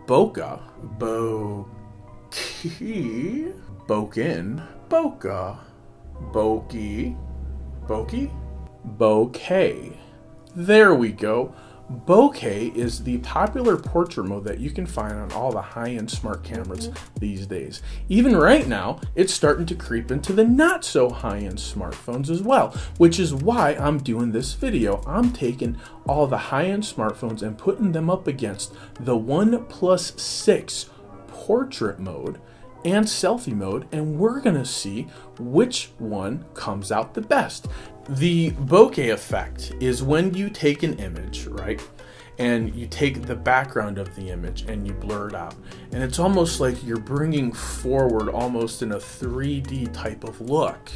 Bokeh, Bokin, Bokeh, Bokeh. There we go. Bokeh is the popular portrait mode that you can find on all the high-end smart cameras these days. Even right now, it's starting to creep into the not so high-end smartphones as well, which is why I'm doing this video. I'm taking all the high-end smartphones and putting them up against the OnePlus 6 portrait mode and selfie mode, and we're gonna see which one comes out the best. The bokeh effect is when you take an image, right? And you take the background of the image and you blur it out. And it's almost like you're bringing forward almost in a 3D type of look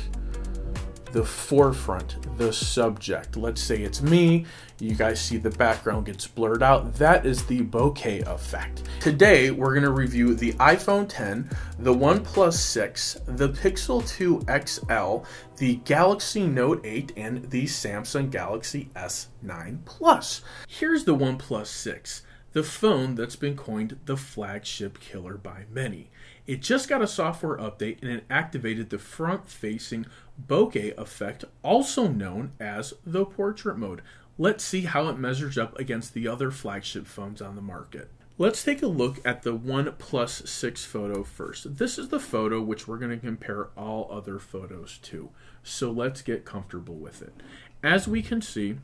the forefront, the subject. Let's say it's me, you guys see the background gets blurred out. That is the bokeh effect. Today, we're gonna review the iPhone X, the OnePlus 6, the Pixel 2 XL, the Galaxy Note 8, and the Samsung Galaxy S9 Plus. Here's the OnePlus 6, the phone that's been coined the flagship killer by many. It just got a software update and it activated the front-facing bokeh effect, also known as the portrait mode. Let's see how it measures up against the other flagship phones on the market. Let's take a look at the OnePlus 6 photo first. This is the photo which we're going to compare all other photos to. So let's get comfortable with it. As we can see,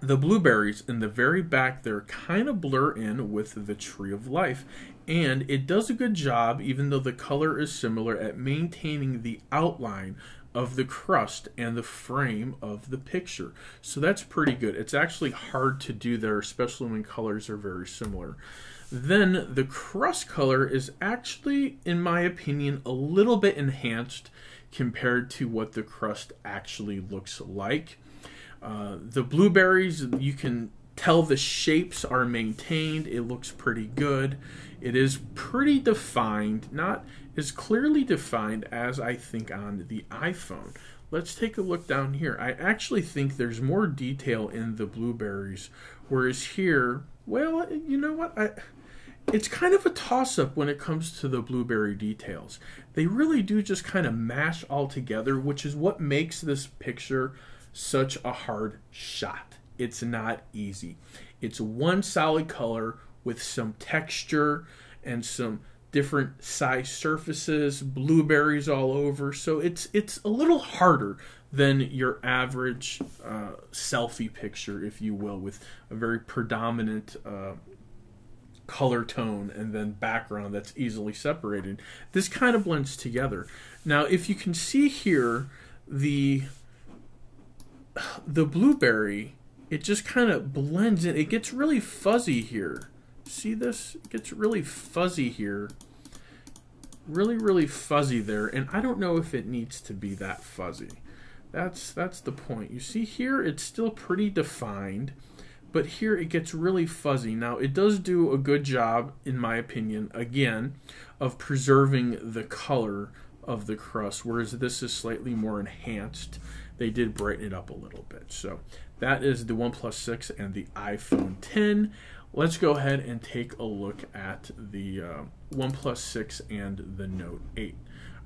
the blueberries in the very back there kind of blur in with the tree of life, and it does a good job, even though the color is similar, at maintaining the outline of the crust and the frame of the picture. So that's pretty good. It's actually hard to do there, especially when colors are very similar. Then the crust color is actually, in my opinion, a little bit enhanced compared to what the crust actually looks like. The blueberries, you can tell the shapes are maintained. It looks pretty good. It is pretty defined, not as clearly defined as I think on the iPhone. Let's take a look down here. I actually think there's more detail in the blueberries, whereas here, well, you know what? It's kind of a toss-up when it comes to the blueberry details. They really do just kind of mash all together, which is what makes this picture such a hard shot. It's not easy. It's one solid color with some texture and some different size surfaces, blueberries all over. So it's a little harder than your average selfie picture, if you will, with a very predominant color tone and then background that's easily separated. This kind of blends together. Now, if you can see here, the blueberry, it just kind of blends in. It gets really fuzzy here. See this? It gets really fuzzy here. Really fuzzy there. And I don't know if it needs to be that fuzzy. That's the point. You see here, it's still pretty defined, but here it gets really fuzzy. Now, it does do a good job, in my opinion, again, of preserving the color of the crust, whereas this is slightly more enhanced. They did brighten it up a little bit. So that is the OnePlus 6 and the iPhone X. Let's go ahead and take a look at the OnePlus 6 and the Note 8.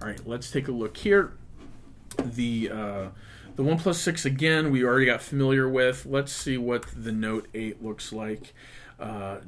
All right, let's take a look here. The OnePlus 6, again, we already got familiar with. Let's see what the Note 8 looks like.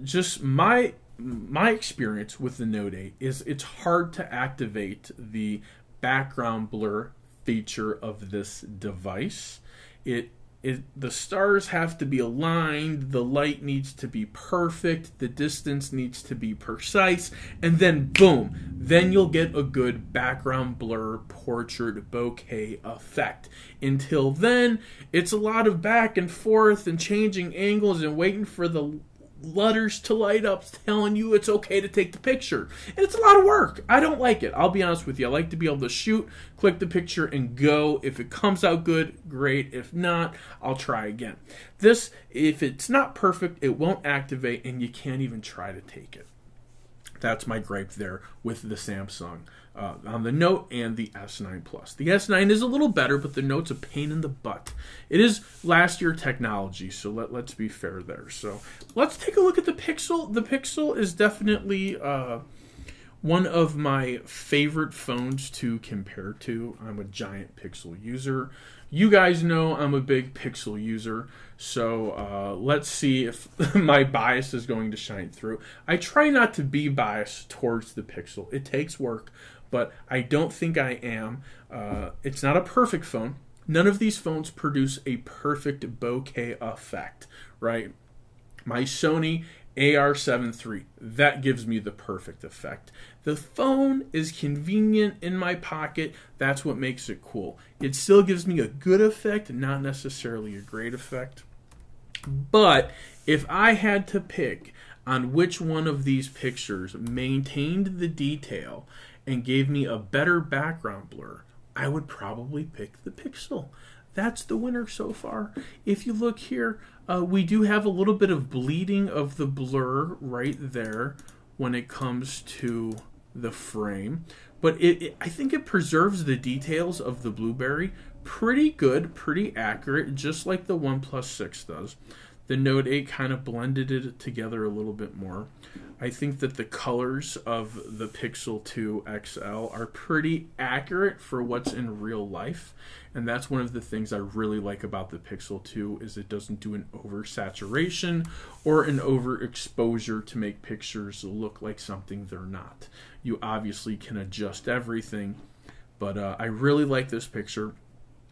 Just my experience with the Note 8 is it's hard to activate the background blur feature of this device. The stars have to be aligned, the light needs to be perfect, the distance needs to be precise, and then boom, then you'll get a good background blur portrait bokeh effect. Until then, it's a lot of back and forth and changing angles and waiting for the letters to light up telling you it's okay to take the picture. And it's a lot of work. I don't like it. I'll be honest with you. I like to be able to shoot, click the picture, and go. If it comes out good, great. If not, I'll try again. This, if it's not perfect, it won't activate and you can't even try to take it. That's my gripe there with the Samsung on the Note and the S9 Plus. The S9 is a little better, but the Note's a pain in the butt. It is last year technology, so let's be fair there. So let's take a look at the Pixel. The Pixel is definitely one of my favorite phones to compare to. I'm a giant Pixel user. You guys know I'm a big Pixel user, so let's see if my bias is going to shine through. I try not to be biased towards the Pixel. It takes work, but I don't think I am. It's not a perfect phone. None of these phones produce a perfect bokeh effect, right? My Sony AR7 III, that gives me the perfect effect. The phone is convenient in my pocket. That's what makes it cool. It still gives me a good effect, not necessarily a great effect. But if I had to pick on which one of these pictures maintained the detail and gave me a better background blur, I would probably pick the Pixel. That's the winner so far. If you look here, we do have a little bit of bleeding of the blur right there when it comes to the frame. But I think it preserves the details of the blueberry pretty good, pretty accurate, just like the OnePlus 6 does. The Note 8 kind of blended it together a little bit more. I think that the colors of the Pixel 2 XL are pretty accurate for what's in real life. And that's one of the things I really like about the Pixel 2 is it doesn't do an oversaturation or an overexposure to make pictures look like something they're not. You obviously can adjust everything, but I really like this picture.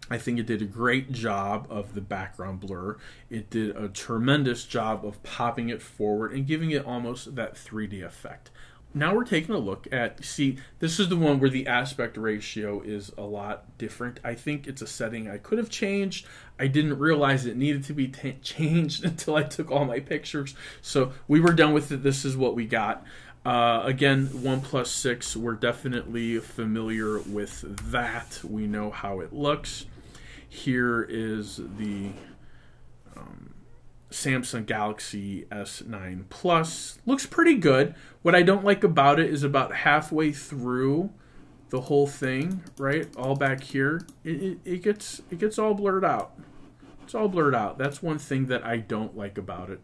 I think it did a great job of the background blur. It did a tremendous job of popping it forward and giving it almost that 3D effect. Now we're taking a look at, see, this is the one where the aspect ratio is a lot different. I think it's a setting I could have changed. I didn't realize it needed to be changed until I took all my pictures. So we were done with it. This is what we got. Again, OnePlus 6, we're definitely familiar with that. We know how it looks. Here is the Samsung Galaxy S9 Plus. Looks pretty good. What I don't like about it is about halfway through the whole thing, right? All back here, it gets all blurred out. It's all blurred out. That's one thing that I don't like about it.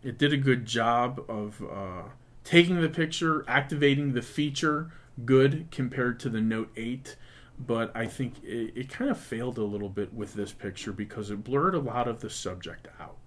It did a good job of taking the picture, activating the feature, good compared to the Note 8. But I think it kind of failed a little bit with this picture because it blurred a lot of the subject out.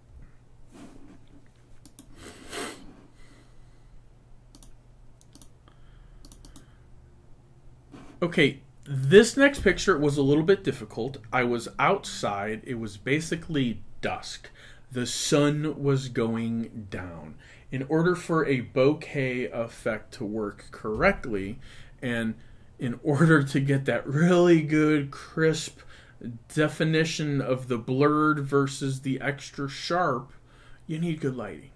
Okay, this next picture was a little bit difficult. I was outside. It was basically dusk. The sun was going down. In order for a bokeh effect to work correctly, and in order to get that really good, crisp definition of the blurred versus the extra sharp, you need good lighting.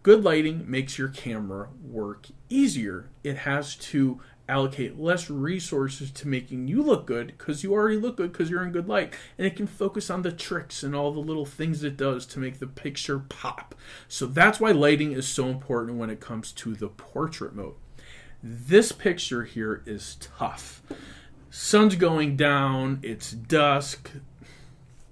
Good lighting makes your camera work easier. It has to allocate less resources to making you look good because you already look good because you're in good light, and it can focus on the tricks and all the little things it does to make the picture pop. So that's why lighting is so important when it comes to the portrait mode. This picture here is tough. Sun's going down, it's dusk.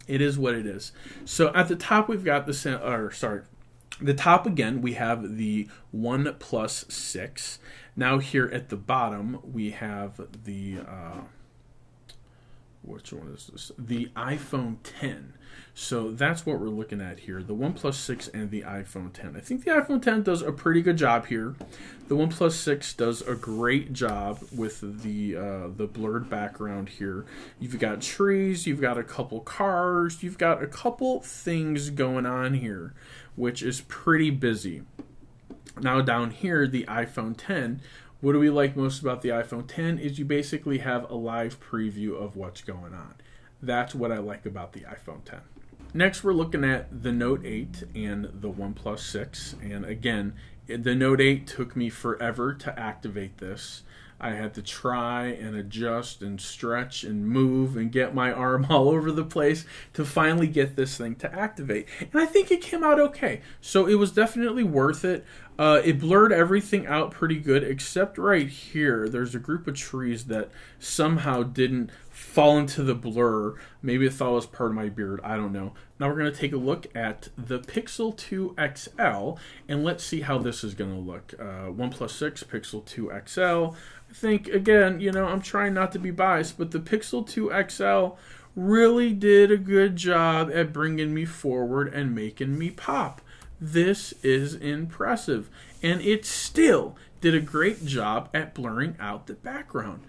It is what it is. So at the top we've got the top again we have the OnePlus 6. Now here at the bottom we have the which one is this? The iPhone 10. So that's what we're looking at here, the OnePlus 6 and the iPhone 10. I think the iPhone 10 does a pretty good job here. The OnePlus 6 does a great job with the blurred background here. You've got trees, you've got a couple cars, you've got a couple things going on here, which is pretty busy. Now down here, the iPhone 10, what do we like most about the iPhone 10 is you basically have a live preview of what's going on. That's what I like about the iPhone 10. Next, we're looking at the Note 8 and the OnePlus 6. And again, the Note 8 took me forever to activate this. I had to try and adjust and stretch and move and get my arm all over the place to finally get this thing to activate. And I think it came out okay. So it was definitely worth it. It blurred everything out pretty good, except right here. There's a group of trees that somehow didn't fall into the blur. Maybe it thought it was part of my beard. I don't know. Now we're going to take a look at the Pixel 2 XL, and let's see how this is going to look. OnePlus 6, Pixel 2 XL. I think, again, you know, I'm trying not to be biased, but the Pixel 2 XL really did a good job at bringing me forward and making me pop. This is impressive, and it still did a great job at blurring out the background.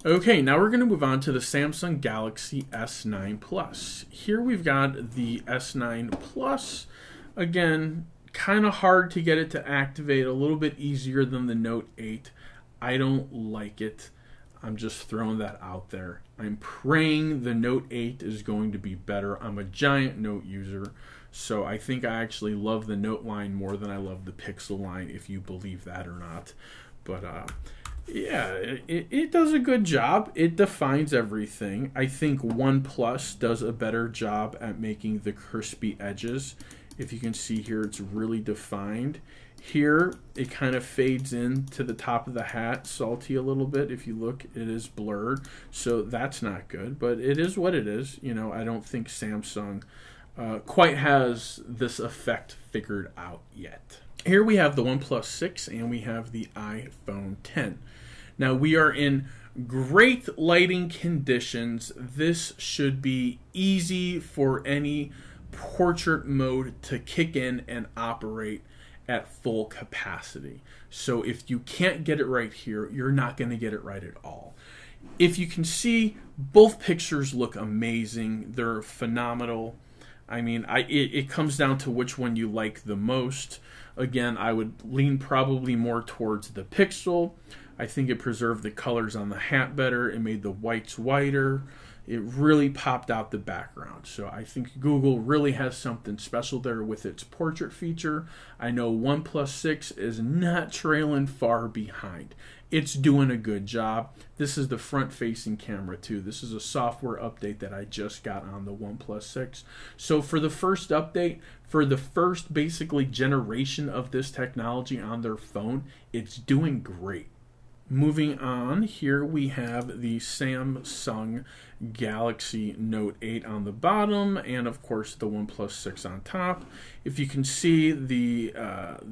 Okay, now we're going to move on to the Samsung Galaxy S9 Plus. Here we've got the S9 Plus. Again, kind of hard to get it to activate, a little bit easier than the Note 8. I don't like it. I'm just throwing that out there. I'm praying the Note 8 is going to be better. I'm a giant Note user, so I think I actually love the Note line more than I love the Pixel line, if you believe that or not. But yeah, it does a good job. It defines everything. I think OnePlus does a better job at making the crispy edges. If you can see here, it's really defined. Here, it kind of fades in to the top of the hat, salty a little bit. If you look, it is blurred, so that's not good. But it is what it is. You know, I don't think Samsung quite has this effect figured out yet. Here we have the OnePlus 6 and we have the iPhone 10. Now we are in great lighting conditions. This should be easy for any portrait mode to kick in and operate at full capacity. So if you can't get it right here, you're not going to get it right at all. If you can see, both pictures look amazing. They're phenomenal. I mean, it comes down to which one you like the most. Again, I would lean probably more towards the Pixel. I think it preserved the colors on the hat better. It made the whites whiter. It really popped out the background. So I think Google really has something special there with its portrait feature. I know OnePlus 6 is not trailing far behind. It's doing a good job. This is the front-facing camera too. This is a software update that I just got on the OnePlus 6. So for the first update, for the first basically generation of this technology on their phone, it's doing great. Moving on, here we have the Samsung Galaxy Note 8 on the bottom, and of course the OnePlus 6 on top. If you can see, the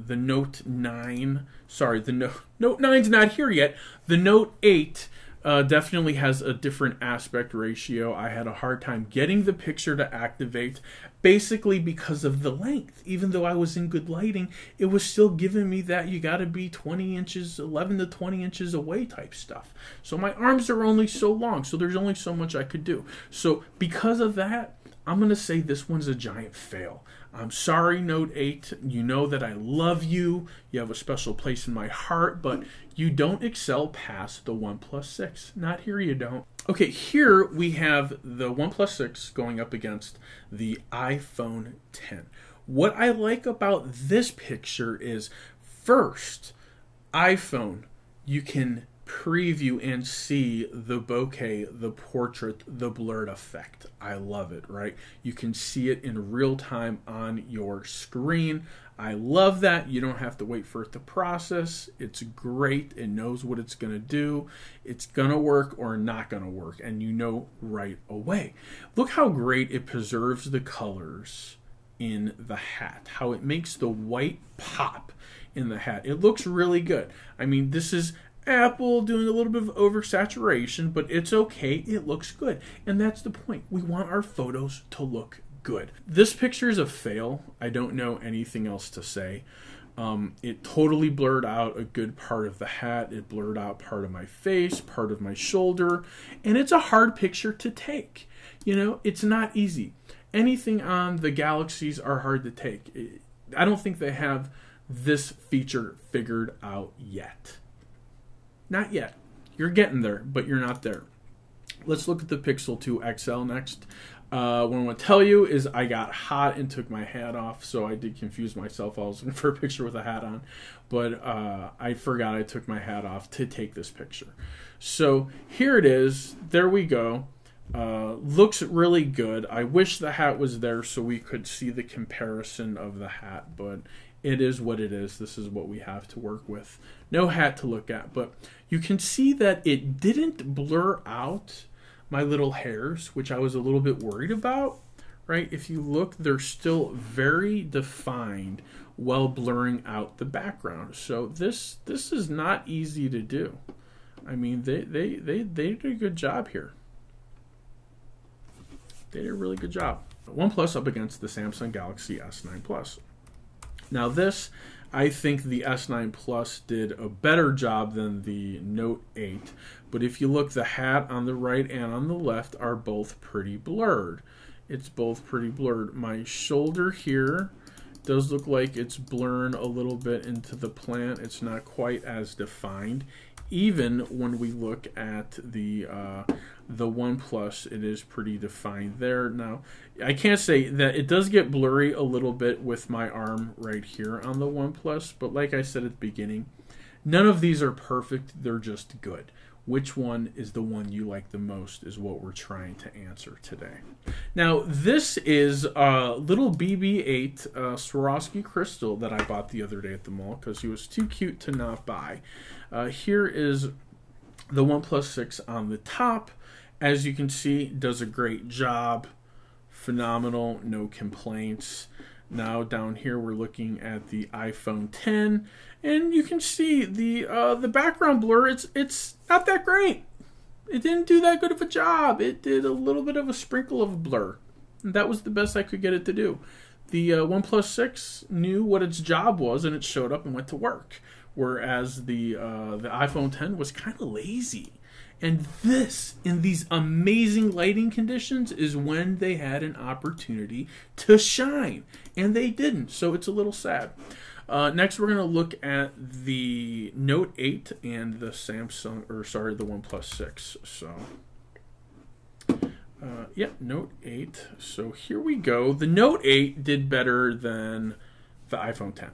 Note 9, sorry, the Note 9's not here yet. The Note 8 definitely has a different aspect ratio. I had a hard time getting the picture to activate, basically because of the length. Even though I was in good lighting, it was still giving me that you gotta be 20 inches, 11 to 20 inches away type stuff. So my arms are only so long, so there's only so much I could do. So because of that, I'm gonna say this one's a giant fail. I'm sorry, Note 8. You know that I love you. You have a special place in my heart, but you don't excel past the OnePlus 6. Not here, you don't. Okay, here we have the OnePlus 6 going up against the iPhone 10. What I like about this picture is, first, iPhone, you can preview and see the bokeh, the portrait, the blurred effect. I love it, right? You can see it in real time on your screen. I love that. You don't have to wait for it to process. It's great. It knows what it's going to do. It's going to work or not going to work, and you know right away. Look how great it preserves the colors in the hat, how it makes the white pop in the hat. It looks really good. I mean, this is Apple doing a little bit of oversaturation, but it's okay. It looks good. And that's the point. We want our photos to look good. This picture is a fail. I don't know anything else to say. It totally blurred out a good part of the hat. It blurred out part of my face, part of my shoulder. And it's a hard picture to take. You know, it's not easy. Anything on the Galaxies are hard to take. I don't think they have this feature figured out yet. Not yet. You're getting there, but you're not there. Let's look at the Pixel 2 XL next. What I'm going to tell you is I got hot and took my hat off, so I did confuse myself. I was looking for a picture with a hat on, but I forgot I took my hat off to take this picture. So here it is. There we go. Looks really good. I wish the hat was there so we could see the comparison of the hat, but it is what it is. This is what we have to work with. No hat to look at, but you can see that it didn't blur out my little hairs, which I was a little bit worried about, right? If you look, they're still very defined while blurring out the background. So this is not easy to do. I mean, they did a good job here. They did a really good job. OnePlus up against the Samsung Galaxy S9 Plus. Now this, I think the S9 Plus did a better job than the Note 8. But if you look, the hat on the right and on the left are both pretty blurred. It's both pretty blurred. My shoulder here does look like it's blurring a little bit into the plant. It's not quite as defined. Even when we look at the OnePlus, it is pretty defined there. Now, I can't say that it does get blurry a little bit with my arm right here on the OnePlus, but like I said at the beginning, none of these are perfect. They're just good. Which one is the one you like the most is what we're trying to answer today. Now, this is a little BB-8 Swarovski crystal that I bought the other day at the mall because he was too cute to not buy. Here is the OnePlus 6 on the top. As you can see, does a great job. Phenomenal, no complaints. Now down here we're looking at the iPhone 10, and you can see the background blur. It's not that great. It didn't do that good of a job. It did a little bit of a sprinkle of blur. And that was the best I could get it to do. The OnePlus 6 knew what its job was, and it showed up and went to work. Whereas the iPhone 10 was kind of lazy. And this, in these amazing lighting conditions, is when they had an opportunity to shine. And they didn't, so it's a little sad. Next, we're going to look at the Note 8 and the the OnePlus 6. So, yeah, Note 8. So here we go. The Note 8 did better than the iPhone 10.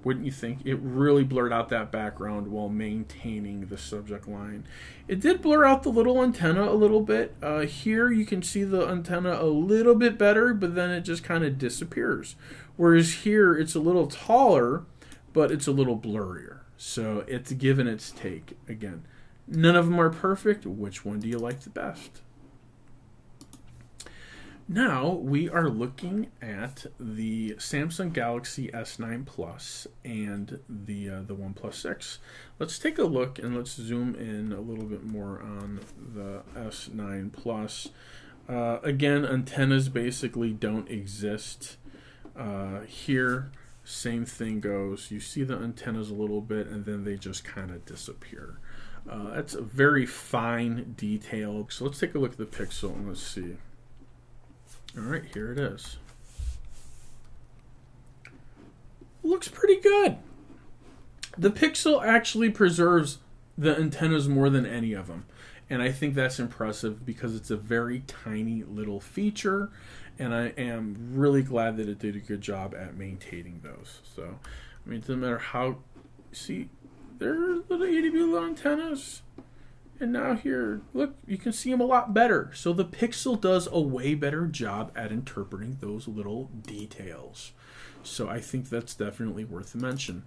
Wouldn't you think? It really blurred out that background while maintaining the subject line. It did blur out the little antenna a little bit. Here you can see the antenna a little bit better, but then it just kind of disappears. Whereas here it's a little taller, but it's a little blurrier. So it's given its take. Again, none of them are perfect. Which one do you like the best? Now we are looking at the Samsung Galaxy S9 Plus and the OnePlus 6. Let's take a look and let's zoom in a little bit more on the S9 Plus. Again, antennas basically don't exist. Here, same thing goes. You see the antennas a little bit and then they just kind of disappear. That's a very fine detail. So let's take a look at the Pixel and let's see. All right, here it is. Looks pretty good. The Pixel actually preserves the antennas more than any of them. And I think that's impressive because it's a very tiny little feature. And I am really glad that it did a good job at maintaining those. So, I mean, it doesn't matter how... See, there's little itty-bitty little antennas. And now here, look, you can see them a lot better. So the Pixel does a way better job at interpreting those little details. So I think that's definitely worth a mention.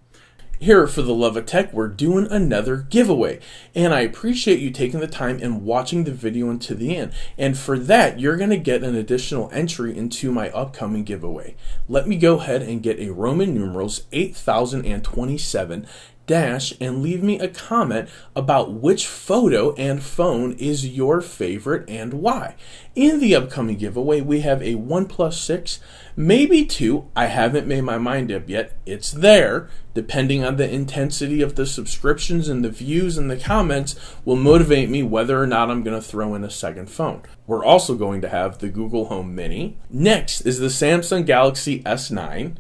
Here for the Love of Tech, we're doing another giveaway. And I appreciate you taking the time and watching the video until the end. And for that, you're going to get an additional entry into my upcoming giveaway. Let me go ahead and get a Roman numerals 8027 dash and leave me a comment about which photo and phone is your favorite and why. In the upcoming giveaway, we have a OnePlus 6, maybe 2. I haven't made my mind up yet. It's there. Depending on the intensity of the subscriptions and the views and the comments will motivate me whether or not I'm going to throw in a second phone. We're also going to have the Google Home Mini. Next is the Samsung Galaxy S9.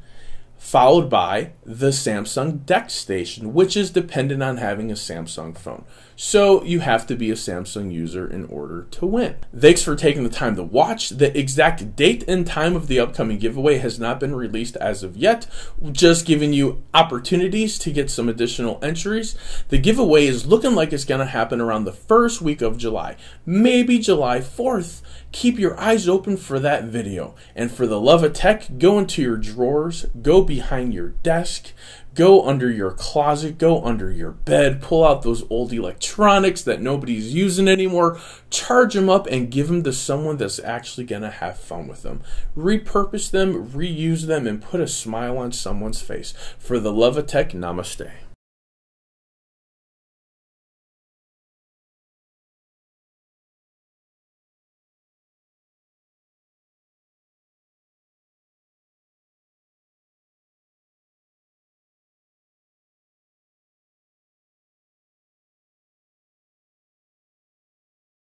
Followed by the Samsung DeX Station, which is dependent on having a Samsung phone. So you have to be a Samsung user in order to win. Thanks for taking the time to watch. The exact date and time of the upcoming giveaway has not been released as of yet. Just giving you opportunities to get some additional entries. The giveaway is looking like it's going to happen around the first week of July, maybe July 4th. keep your eyes open for that video. And for the love of tech, go into your drawers, go behind your desk, go under your closet, go under your bed, pull out those old electronics that nobody's using anymore, charge them up and give them to someone that's actually going to have fun with them. Repurpose them, reuse them, and put a smile on someone's face. For the love of tech, namaste.